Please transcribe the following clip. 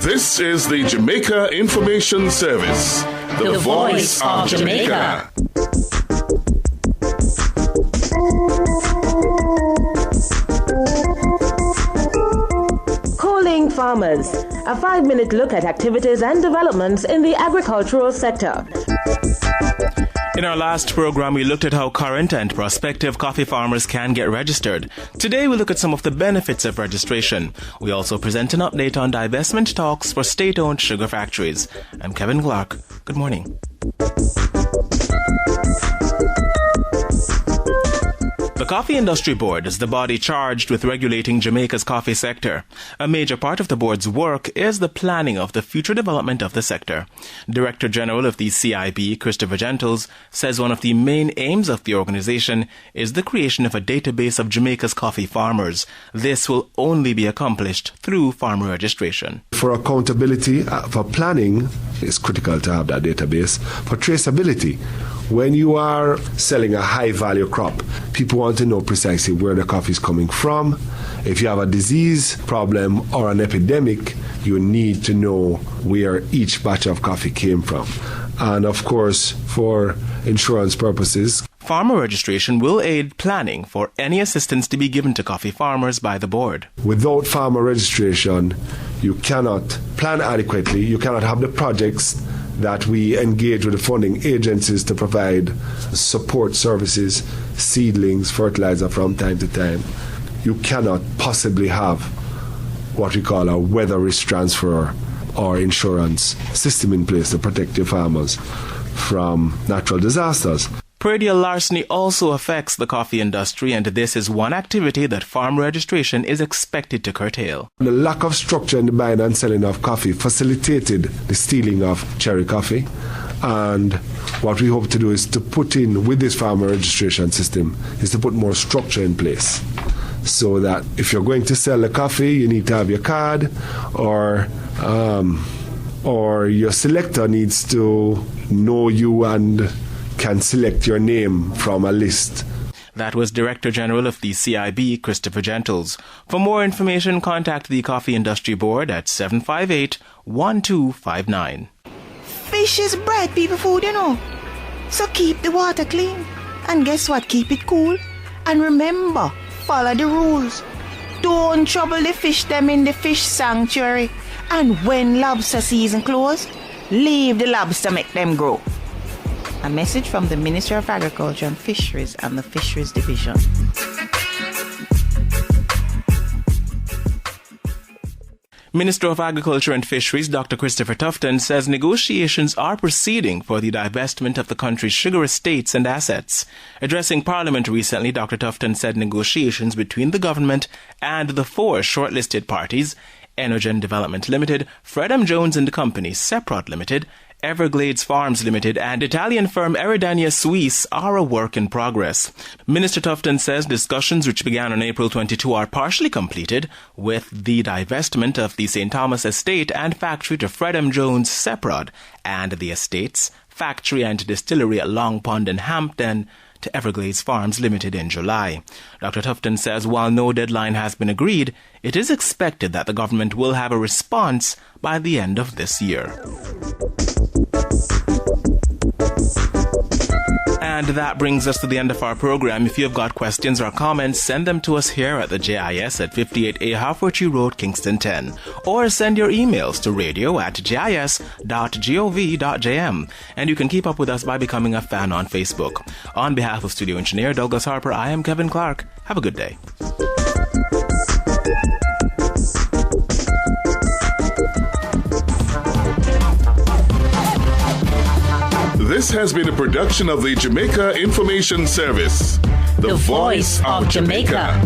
This is the Jamaica Information Service, the voice of Jamaica. Calling Farmers, a 5-minute look at activities and developments in the agricultural sector. In our last program, we looked at how current and prospective coffee farmers can get registered. Today, we look at some of the benefits of registration. We also present an update on divestment talks for state-owned sugar factories. I'm Kevin Clark. Good morning. The Coffee Industry Board is the body charged with regulating Jamaica's coffee sector. A major part of the board's work is the planning of the future development of the sector. Director General of the CIB, Christopher Gentles, says one of the main aims of the organization is the creation of a database of Jamaica's coffee farmers. This will only be accomplished through farmer registration. For accountability, for planning, it's critical to have that database. For traceability, when you are selling a high-value crop, people want to know precisely where the coffee is coming from. If you have a disease problem or an epidemic, you need to know where each batch of coffee came from. And of course, for insurance purposes, farmer registration will aid planning for any assistance to be given to coffee farmers by the board. Without farmer registration, you cannot plan adequately, you cannot have the projects that we engage with the funding agencies to provide support services, seedlings, fertilizer from time to time. You cannot possibly have what we call a weather risk transfer or insurance system in place to protect your farmers from natural disasters. Predial larceny also affects the coffee industry, and this is one activity that farm registration is expected to curtail. The lack of structure in the buying and selling of coffee facilitated the stealing of cherry coffee. And what we hope to do is to put in, with this farmer registration system, is to put more structure in place. So that if you're going to sell the coffee, you need to have your card, or your selector needs to know you and can select your name from a list. That was Director General of the CIB, Christopher Gentles. For more information, contact the Coffee Industry Board at 758-1259. Fish is bread, people food, you know. So keep the water clean. And guess what? Keep it cool. And remember, follow the rules. Don't trouble the fish them in the fish sanctuary. And when lobster season closed, leave the lobster, make them grow. A message from the Minister of Agriculture and Fisheries and the Fisheries Division. Minister of Agriculture and Fisheries, Dr. Christopher Tufton, says negotiations are proceeding for the divestment of the country's sugar estates and assets. Addressing Parliament recently, Dr. Tufton said negotiations between the government and the 4 shortlisted parties, Energen Development Limited, Fred M. Jones and Company, Seprod Limited, Everglades Farms Limited and Italian firm Eridania Suisse are a work in progress. Minister Tufton says discussions which began on April 22 are partially completed, with the divestment of the St. Thomas estate and factory to Fred M. Jones Seprod and the estates, factory and distillery at Long Pond and Hampton to Everglades Farms Limited in July. Dr. Tufton says while no deadline has been agreed, it is expected that the government will have a response by the end of this year. And that brings us to the end of our program. If you have got questions or comments, send them to us here at the JIS at 58A Halfway Road, Kingston 10. Or send your emails to radio@jis.gov.jm. And you can keep up with us by becoming a fan on Facebook. On behalf of studio engineer Douglas Harper, I am Kevin Clark. Have a good day. This has been a production of the Jamaica Information Service, the voice of Jamaica.